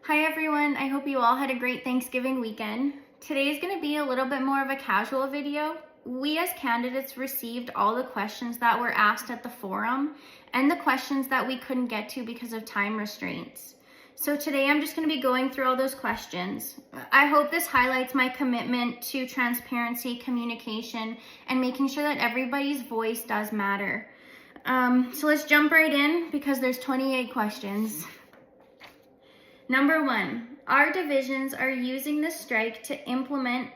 Hi everyone, I hope you all had a great Thanksgiving weekend. Today is going to be a little bit more of a casual video. We as candidates received all the questions that were asked at the forum and the questions that we couldn't get to because of time restraints. So today I'm just going to be going through all those questions. I hope this highlights my commitment to transparency, communication, and making sure that everybody's voice does matter. So let's jump right in because there's 28 questions. Number 1, our divisions are using the strike to implement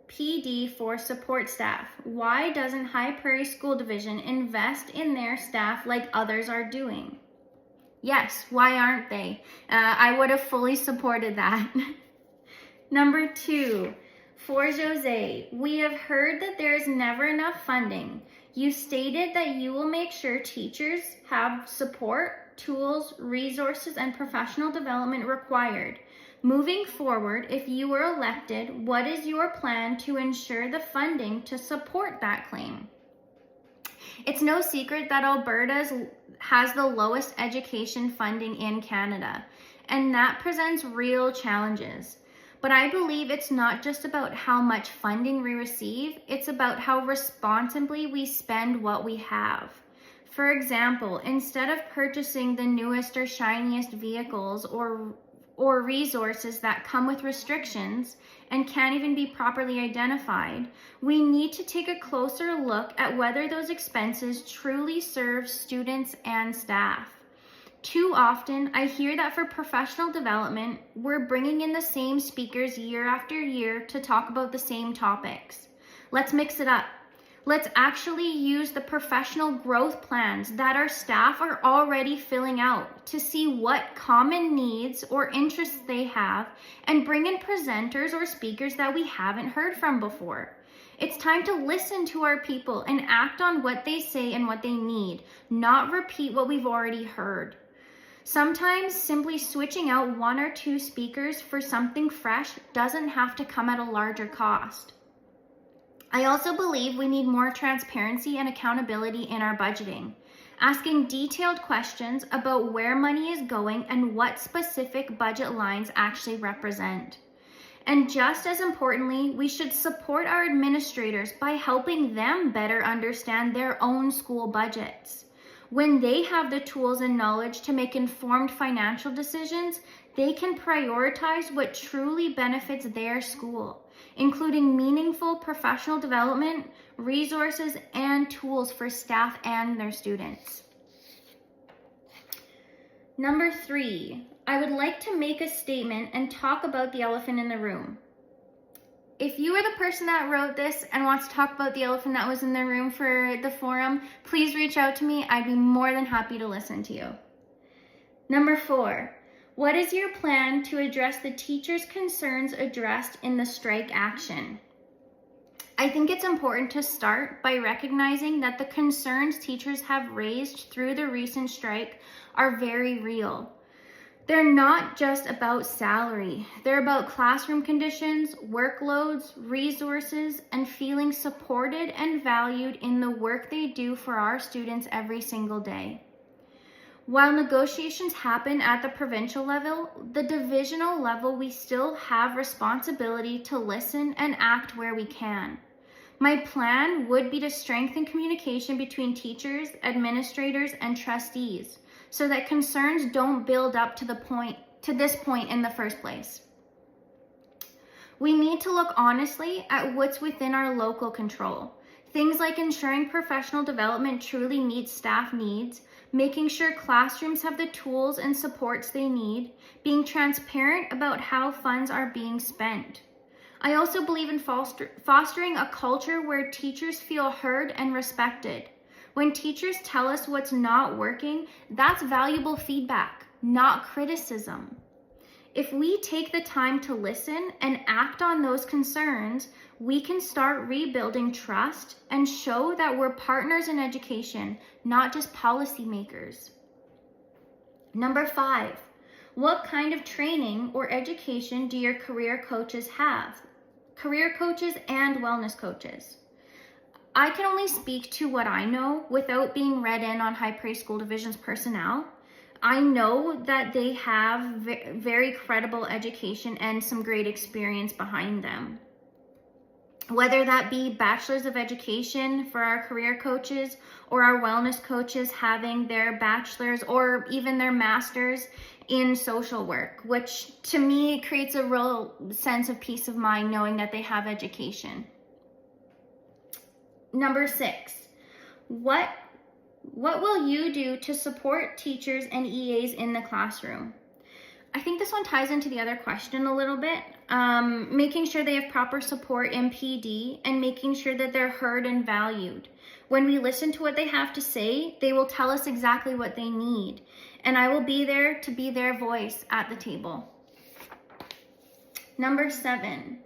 PD for support staff. Why doesn't High Prairie School Division invest in their staff like others are doing? Yes, why aren't they? I would have fully supported that. Number 2, for Josee, we have heard that there is never enough funding. You stated that you will make sure teachers have support, tools, resources, and professional development required. Moving forward, if you were elected, what is your plan to ensure the funding to support that claim? It's no secret that Alberta has the lowest education funding in Canada, and that presents real challenges. But I believe it's not just about how much funding we receive, it's about how responsibly we spend what we have. For example, instead of purchasing the newest or shiniest vehicles or resources that come with restrictions and can't even be properly identified, we need to take a closer look at whether those expenses truly serve students and staff. Too often, I hear that for professional development, we're bringing in the same speakers year after year to talk about the same topics. Let's mix it up. Let's actually use the professional growth plans that our staff are already filling out to see what common needs or interests they have and bring in presenters or speakers that we haven't heard from before. It's time to listen to our people and act on what they say and what they need, not repeat what we've already heard. Sometimes simply switching out 1 or 2 speakers for something fresh doesn't have to come at a larger cost. I also believe we need more transparency and accountability in our budgeting, asking detailed questions about where money is going and what specific budget lines actually represent. And just as importantly, we should support our administrators by helping them better understand their own school budgets. When they have the tools and knowledge to make informed financial decisions, they can prioritize what truly benefits their school, including meaningful professional development, resources, and tools for staff and their students. Number 3, I would like to make a statement and talk about the elephant in the room. If you are the person that wrote this and wants to talk about the elephant that was in the room for the forum, please reach out to me. I'd be more than happy to listen to you. Number 4, what is your plan to address the teachers' concerns addressed in the strike action? I think it's important to start by recognizing that the concerns teachers have raised through the recent strike are very real. They're not just about salary. They're about classroom conditions, workloads, resources, and feeling supported and valued in the work they do for our students every single day. While negotiations happen at the provincial level, the divisional level, we still have responsibility to listen and act where we can. My plan would be to strengthen communication between teachers, administrators, and trustees, so that concerns don't build up to this point in the first place. We need to look honestly at what's within our local control. Things like ensuring professional development truly meets staff needs, making sure classrooms have the tools and supports they need, being transparent about how funds are being spent. I also believe in fostering a culture where teachers feel heard and respected. When teachers tell us what's not working, that's valuable feedback, not criticism. If we take the time to listen and act on those concerns, we can start rebuilding trust and show that we're partners in education, not just policymakers. Number 5, what kind of training or education do your career coaches have? Career coaches and wellness coaches. I can only speak to what I know without being read in on High Prairie School Division's personnel. I know that they have very credible education and some great experience behind them. Whether that be bachelors of education for our career coaches or our wellness coaches having their bachelors or even their masters in social work, which to me creates a real sense of peace of mind knowing that they have education. Number 6, what will you do to support teachers and EAs in the classroom? I think this one ties into the other question a little bit. Making sure they have proper support in PD and making sure that they're heard and valued. When we listen to what they have to say, they will tell us exactly what they need. And I will be there to be their voice at the table. Number 7,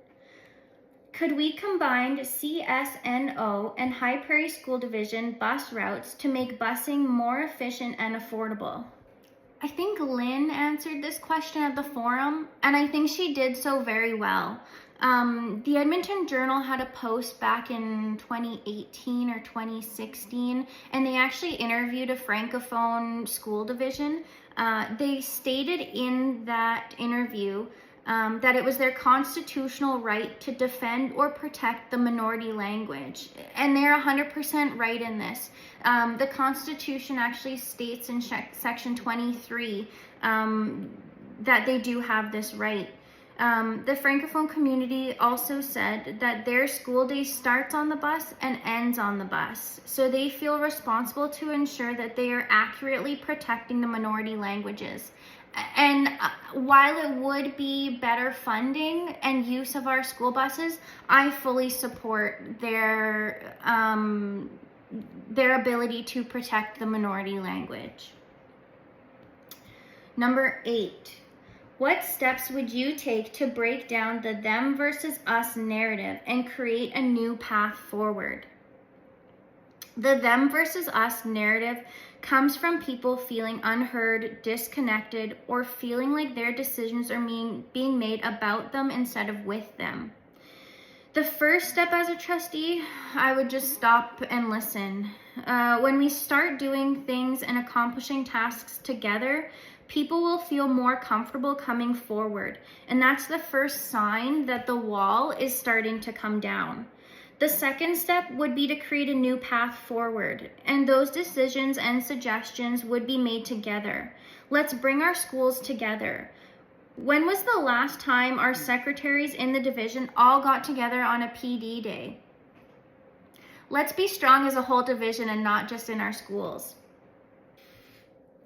could we combine CSNO and High Prairie School Division bus routes to make busing more efficient and affordable? I think Lynn answered this question at the forum, and I think she did so very well. The Edmonton Journal had a post back in 2018 or 2016, and they actually interviewed a Francophone school division. They stated in that interview that it was their constitutional right to defend or protect the minority language. And they're 100% right in this. The Constitution actually states in Section 23 that they do have this right. The Francophone community also said that their school day starts on the bus and ends on the bus. So they feel responsible to ensure that they are accurately protecting the minority languages. And while it would be better funding and use of our school buses, I fully support their ability to protect the minority language. Number 8, what steps would you take to break down the them versus us narrative and create a new path forward? The them versus us narrative comes from people feeling unheard, disconnected, or feeling like their decisions are being made about them instead of with them. The first step as a trustee, I would just stop and listen. When we start doing things and accomplishing tasks together, people will feel more comfortable coming forward. And that's the first sign that the wall is starting to come down. The second step would be to create a new path forward, and those decisions and suggestions would be made together. Let's bring our schools together. When was the last time our secretaries in the division all got together on a PD day? Let's be strong as a whole division and not just in our schools.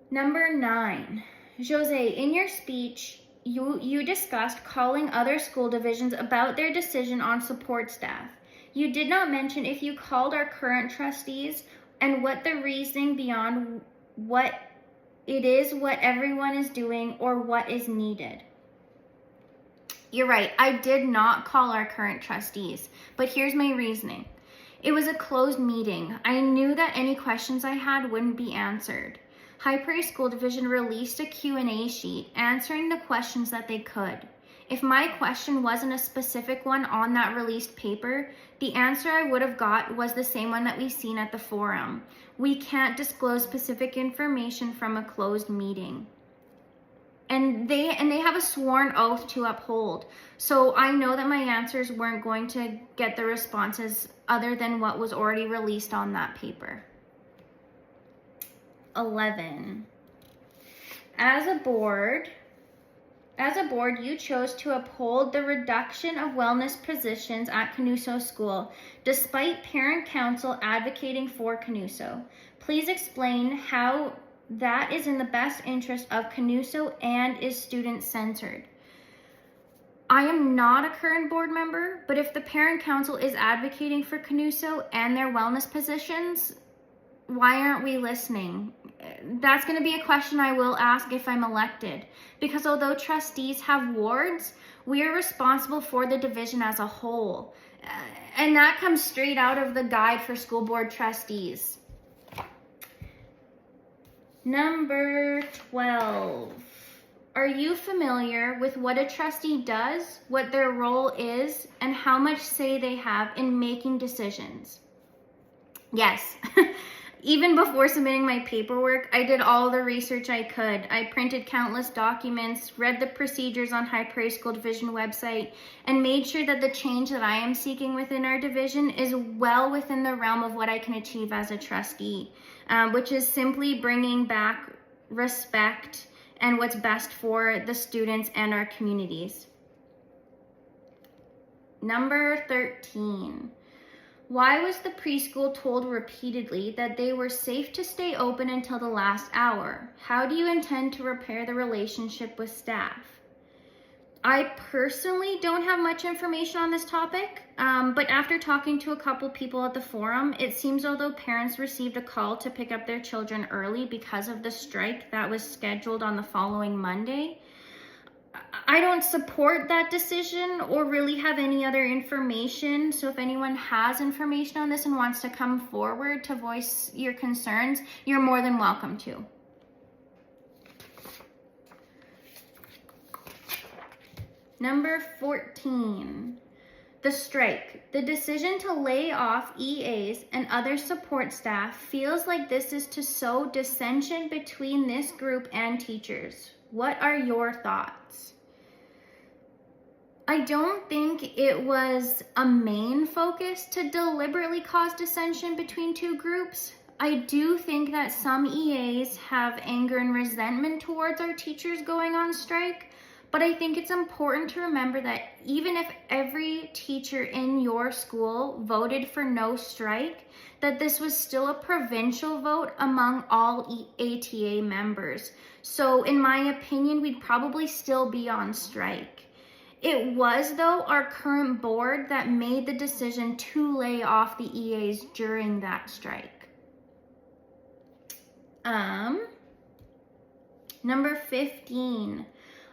Number 9, Josee, in your speech, you discussed calling other school divisions about their decision on support staff. You did not mention if you called our current trustees and what the reasoning beyond what it is, what everyone is doing, or what is needed. You're right, I did not call our current trustees, but here's my reasoning. It was a closed meeting. I knew that any questions I had wouldn't be answered. High Prairie School Division released a Q&A sheet answering the questions that they could. If my question wasn't a specific one on that released paper, the answer I would have got was the same one that we've seen at the forum. We can't disclose specific information from a closed meeting. And they have a sworn oath to uphold. So I know that my answers weren't going to get the responses other than what was already released on that paper. 11. As a board, you chose to uphold the reduction of wellness positions at Canuso School, despite parent council advocating for Canuso. Please explain how that is in the best interest of Canuso and is student-centered. I am not a current board member, but if the parent council is advocating for Canuso and their wellness positions, why aren't we listening? That's going to be a question I will ask if I'm elected, because although trustees have wards, we are responsible for the division as a whole. And that comes straight out of the guide for school board trustees. Number 12. Are you familiar with what a trustee does, what their role is, and how much say they have in making decisions? Yes. Even before submitting my paperwork, I did all the research I could. I printed countless documents, read the procedures on High Prairie School Division website, and made sure that the change that I am seeking within our division is well within the realm of what I can achieve as a trustee, which is simply bringing back respect and what's best for the students and our communities. Number 13. Why was the preschool told repeatedly that they were safe to stay open until the last hour? How do you intend to repair the relationship with staff? I personally don't have much information on this topic, but after talking to a couple people at the forum, it seems although parents received a call to pick up their children early because of the strike that was scheduled on the following Monday. I don't support that decision or really have any other information. So if anyone has information on this and wants to come forward to voice your concerns, you're more than welcome to. Number 14, the strike. The decision to lay off EAs and other support staff feels like this is to sow dissension between this group and teachers. What are your thoughts? I don't think it was a main focus to deliberately cause dissension between two groups. I do think that some EAs have anger and resentment towards our teachers going on strike, but I think it's important to remember that even if every teacher in your school voted for no strike, that this was still a provincial vote among all ATA members. So in my opinion, we'd probably still be on strike. It was, though, our current board that made the decision to lay off the EAs during that strike. Number 15.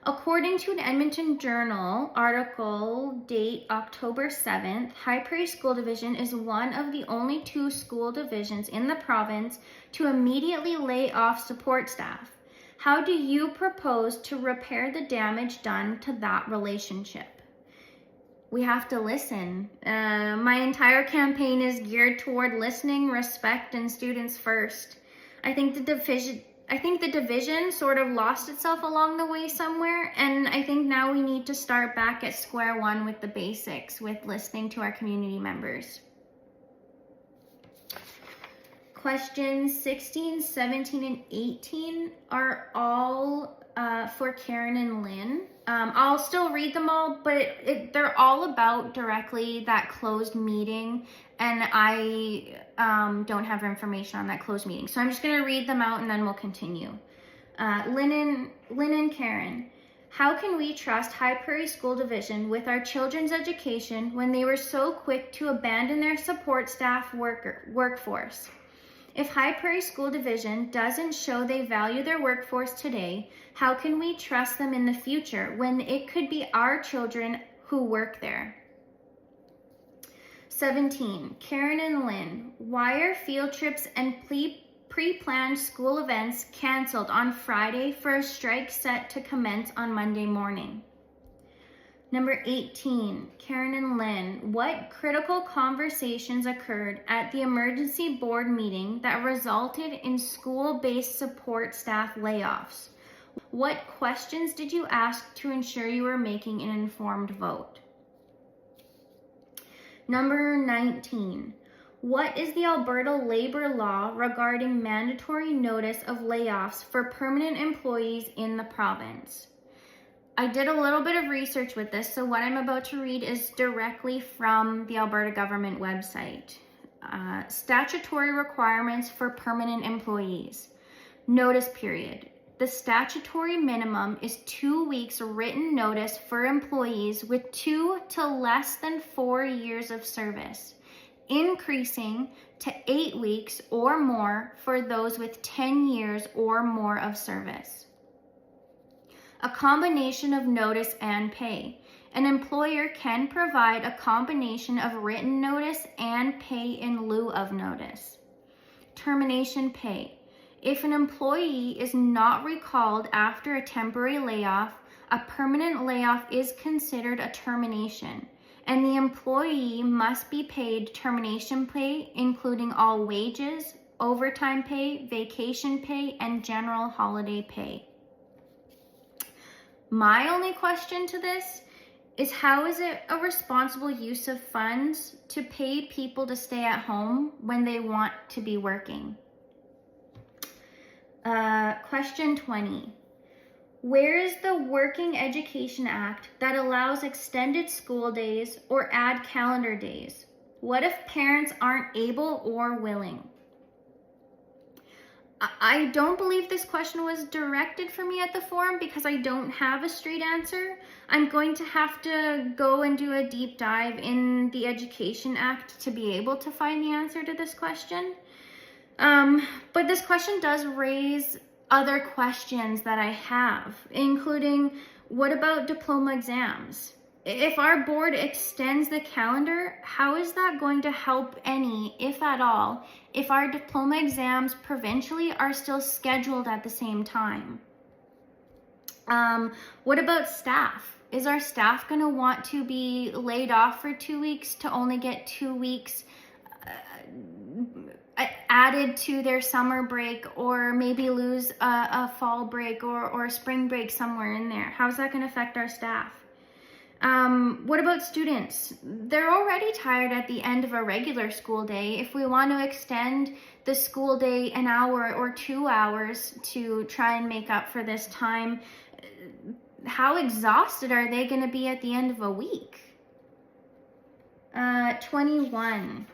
According to an Edmonton Journal article, date October 7th, High Prairie School Division is one of the only 2 school divisions in the province to immediately lay off support staff. How do you propose to repair the damage done to that relationship? We have to listen. My entire campaign is geared toward listening, respect, and students first. I think the division sort of lost itself along the way somewhere, and I think now we need to start back at square one with the basics, with listening to our community members. Questions 16, 17, and 18 are all for Karen and Lynn. I'll still read them all, but they're all about directly that closed meeting, and I don't have information on that closed meeting. So I'm just going to read them out and then we'll continue. Lynn and Karen, how can we trust High Prairie School Division with our children's education when they were so quick to abandon their support staff workforce? If High Prairie School Division doesn't show they value their workforce today, how can we trust them in the future when it could be our children who work there? 17, Karen and Lynn, why are field trips and pre-planned school events canceled on Friday for a strike set to commence on Monday morning? Number 18, Karen and Lynn, what critical conversations occurred at the emergency board meeting that resulted in school-based support staff layoffs? What questions did you ask to ensure you were making an informed vote? Number 19, what is the Alberta labor law regarding mandatory notice of layoffs for permanent employees in the province? I did a little bit of research with this, so what I'm about to read is directly from the Alberta government website. Statutory requirements for permanent employees. Notice period. The statutory minimum is 2 weeks written notice for employees with 2 to less than 4 years of service, increasing to 8 weeks or more for those with 10 years or more of service. A combination of notice and pay. An employer can provide a combination of written notice and pay in lieu of notice. Termination pay. If an employee is not recalled after a temporary layoff, a permanent layoff is considered a termination, and the employee must be paid termination pay, including all wages, overtime pay, vacation pay, and general holiday pay. My only question to this is, how is it a responsible use of funds to pay people to stay at home when they want to be working? Question 20. Where is the Working Education Act that allows extended school days or add calendar days? What if parents aren't able or willing? I don't believe this question was directed for me at the forum because I don't have a straight answer. I'm going to have to go and do a deep dive in the Education Act to be able to find the answer to this question. But this question does raise other questions that I have, including, what about diploma exams? If our board extends the calendar, how is that going to help any, if at all, if our diploma exams provincially are still scheduled at the same time? What about staff? Is our staff going to want to be laid off for 2 weeks to only get 2 weeks added to their summer break, or maybe lose a fall break or a spring break somewhere in there? How's that going to affect our staff? What about students? They're already tired at the end of a regular school day. If we want to extend the school day an hour or 2 hours to try and make up for this time, how exhausted are they going to be at the end of a week? 21.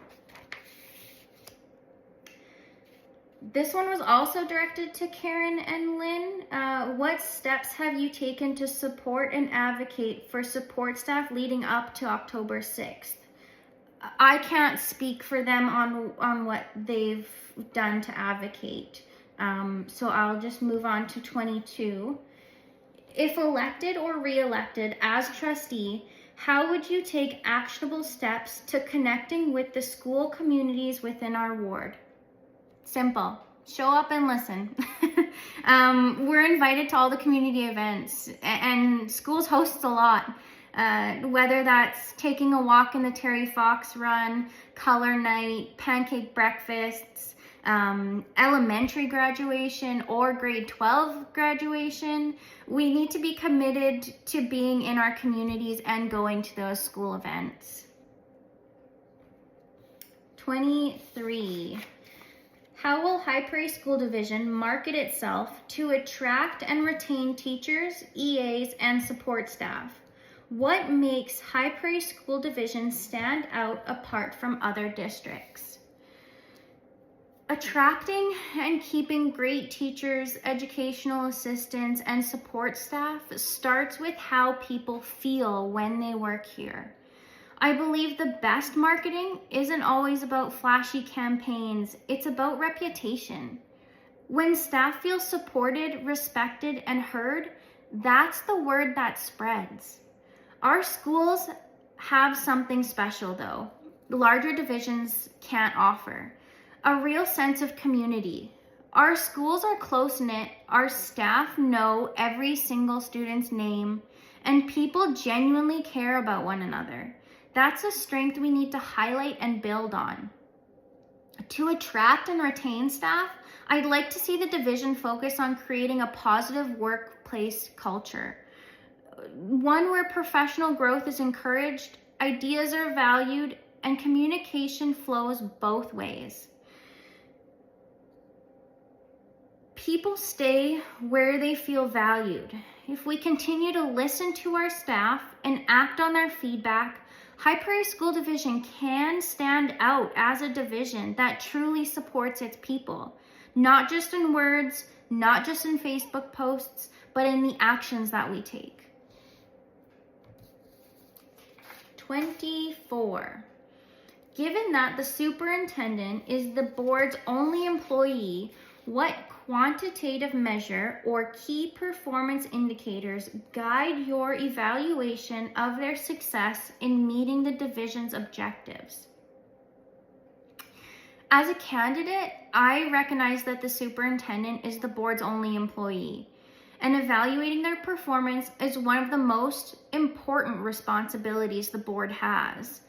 This one was also directed to Karen and Lynn. What steps have you taken to support and advocate for support staff leading up to October 6th? I can't speak for them on what they've done to advocate. So I'll just move on to 22. If elected or re-elected as trustee, how would you take actionable steps to connecting with the school communities within our ward? Simple. Show up and listen. We're invited to all the community events, and schools host a lot. Whether that's taking a walk in the Terry Fox Run, color night, pancake breakfasts, elementary graduation, or grade 12 graduation, we need to be committed to being in our communities and going to those school events. 23. How will High Prairie School Division market itself to attract and retain teachers, EAs, and support staff? What makes High Prairie School Division stand out apart from other districts? Attracting and keeping great teachers, educational assistants, and support staff starts with how people feel when they work here. I believe the best marketing isn't always about flashy campaigns, it's about reputation. When staff feel supported, respected, and heard, that's the word that spreads. Our schools have something special though, larger divisions can't offer. A real sense of community. Our schools are close-knit, our staff know every single student's name, and people genuinely care about one another. That's a strength we need to highlight and build on. To attract and retain staff, I'd like to see the division focus on creating a positive workplace culture. One where professional growth is encouraged, ideas are valued, and communication flows both ways. People stay where they feel valued. If we continue to listen to our staff and act on their feedback, High Prairie School Division can stand out as a division that truly supports its people, not just in words, not just in Facebook posts, but in the actions that we take. 24. Given that the superintendent is the board's only employee, what quantitative measure or key performance indicators guide your evaluation of their success in meeting the division's objectives? As a candidate, I recognize that the superintendent is the board's only employee, and evaluating their performance is one of the most important responsibilities the board has.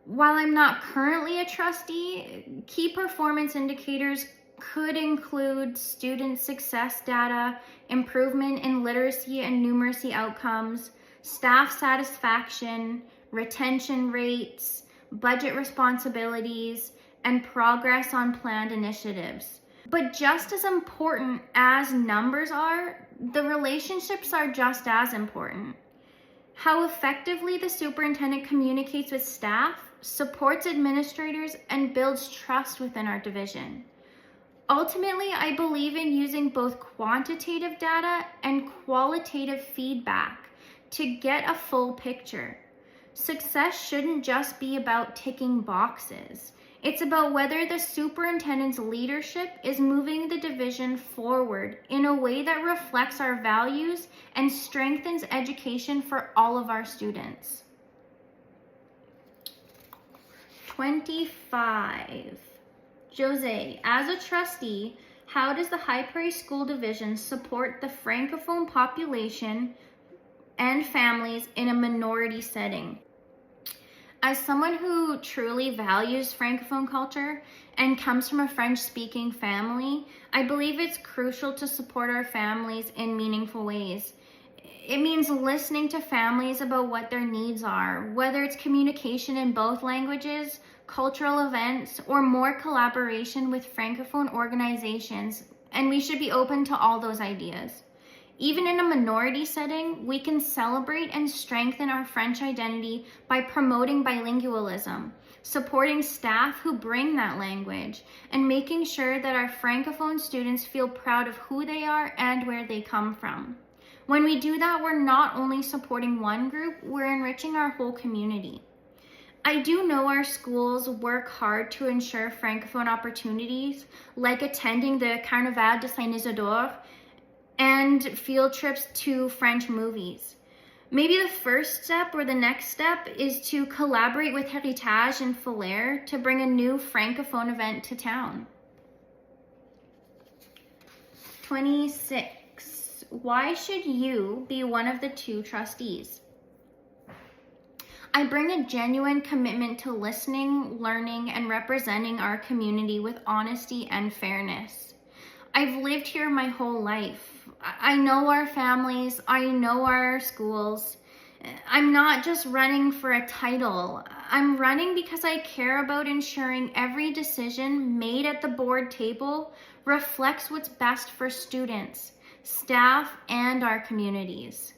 While I'm not currently a trustee, key performance indicators could include student success data, improvement in literacy and numeracy outcomes, staff satisfaction, retention rates, budget responsibilities, and progress on planned initiatives. But just as important as numbers are, the relationships are just as important. How effectively the superintendent communicates with staff, supports administrators, and builds trust within our division. Ultimately, I believe in using both quantitative data and qualitative feedback to get a full picture. Success shouldn't just be about ticking boxes. It's about whether the superintendent's leadership is moving the division forward in a way that reflects our values and strengthens education for all of our students. 25. Josee, as a trustee, how does the High Prairie School Division support the Francophone population and families in a minority setting? As someone who truly values Francophone culture and comes from a French-speaking family, I believe it's crucial to support our families in meaningful ways. It means listening to families about what their needs are, whether it's communication in both languages, cultural events, or more collaboration with Francophone organizations, and we should be open to all those ideas. Even in a minority setting, we can celebrate and strengthen our French identity by promoting bilingualism, supporting staff who bring that language, and making sure that our Francophone students feel proud of who they are and where they come from. When we do that, we're not only supporting one group, we're enriching our whole community. I do know our schools work hard to ensure Francophone opportunities, like attending the Carnaval de Saint-Isidore and field trips to French movies. Maybe the first step or the next step is to collaborate with Héritage and Falaire to bring a new Francophone event to town. 26. Why should you be one of the 2 trustees? I bring a genuine commitment to listening, learning, and representing our community with honesty and fairness. I've lived here my whole life. I know our families, I know our schools. I'm not just running for a title. I'm running because I care about ensuring every decision made at the board table reflects what's best for students, staff, and our communities.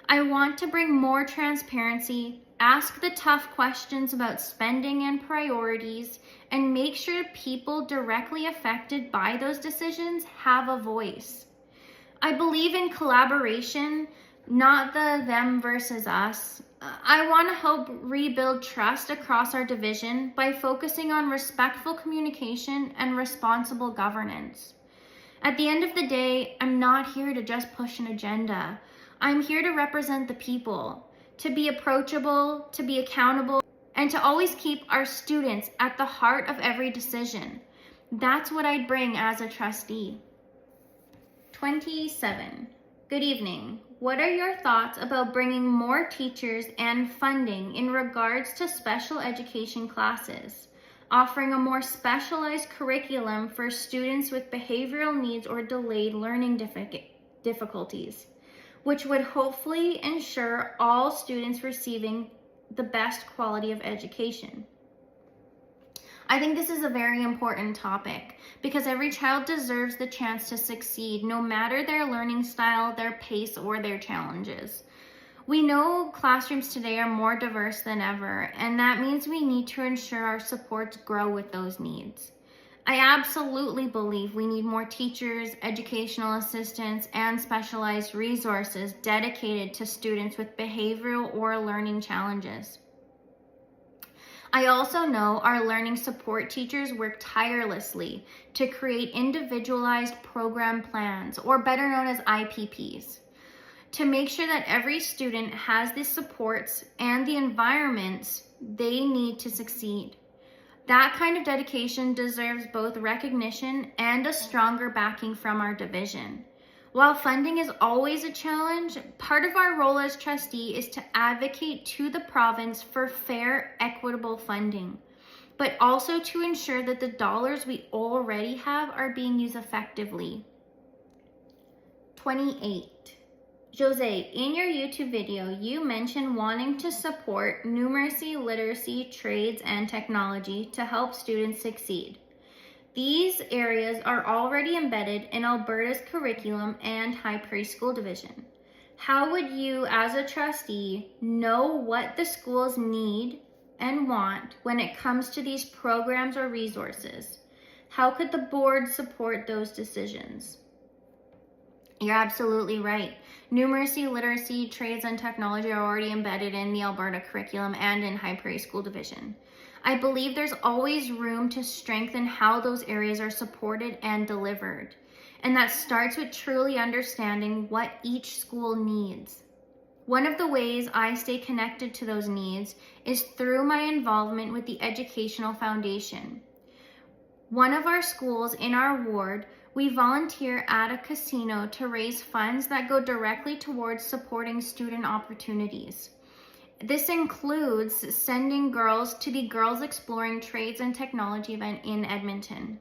I want to bring more transparency, ask the tough questions about spending and priorities, and make sure people directly affected by those decisions have a voice. I believe in collaboration, not the them versus us. I want to help rebuild trust across our division by focusing on respectful communication and responsible governance. At the end of the day, I'm not here to just push an agenda. I'm here to represent the people, to be approachable, to be accountable, and to always keep our students at the heart of every decision. That's what I'd bring as a trustee. 27. Good evening. What are your thoughts about bringing more teachers and funding in regards to special education classes, offering a more specialized curriculum for students with behavioral needs or delayed learning difficulties, which would hopefully ensure all students receiving the best quality of education? I think this is a very important topic because every child deserves the chance to succeed, no matter their learning style, their pace, or their challenges. We know classrooms today are more diverse than ever, and that means we need to ensure our supports grow with those needs. I absolutely believe we need more teachers, educational assistants, and specialized resources dedicated to students with behavioral or learning challenges. I also know our learning support teachers work tirelessly to create individualized program plans, or better known as IPPs, to make sure that every student has the supports and the environments they need to succeed. That kind of dedication deserves both recognition and a stronger backing from our division. While funding is always a challenge, part of our role as trustee is to advocate to the province for fair, equitable funding. but also to ensure that the dollars we already have are being used effectively. 28. Josee, in your YouTube video, you mentioned wanting to support numeracy, literacy, trades, and technology to help students succeed. These areas are already embedded in Alberta's curriculum and high preschool division. How would you, as a trustee, know what the schools need and want when it comes to these programs or resources? How could the board support those decisions? You're absolutely right. Numeracy, literacy, trades, and technology are already embedded in the Alberta curriculum and in high preschool division. I believe there's always room to strengthen how those areas are supported and delivered. And that starts with truly understanding what each school needs. One of the ways I stay connected to those needs is through my involvement with the Educational Foundation. One of our schools in our ward, we volunteer at a casino to raise funds that go directly towards supporting student opportunities. This includes sending girls to the Girls Exploring Trades and Technology event in Edmonton.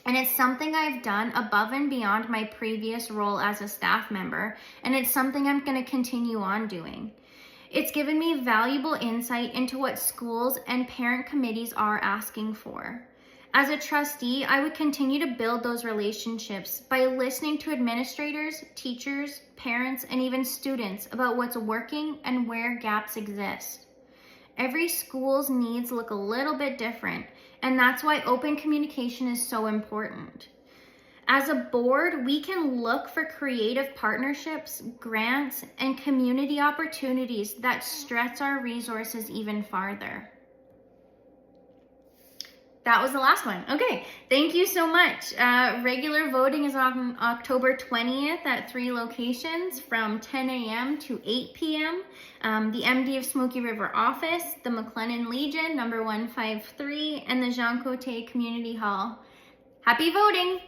And it's something I've done above and beyond my previous role as a staff member, and it's something I'm going to continue on doing. It's given me valuable insight into what schools and parent committees are asking for. As a trustee, I would continue to build those relationships by listening to administrators, teachers, parents, and even students about what's working and where gaps exist. Every school's needs look a little bit different, and that's why open communication is so important. As a board, we can look for creative partnerships, grants, and community opportunities that stretch our resources even farther. That was the last one. Okay, thank you so much. Regular voting is on October 20th at 3 locations from 10 a.m. to 8 p.m. The MD of Smoky River office, the McLennan Legion, number 153, and the Jean Cote Community Hall. Happy voting!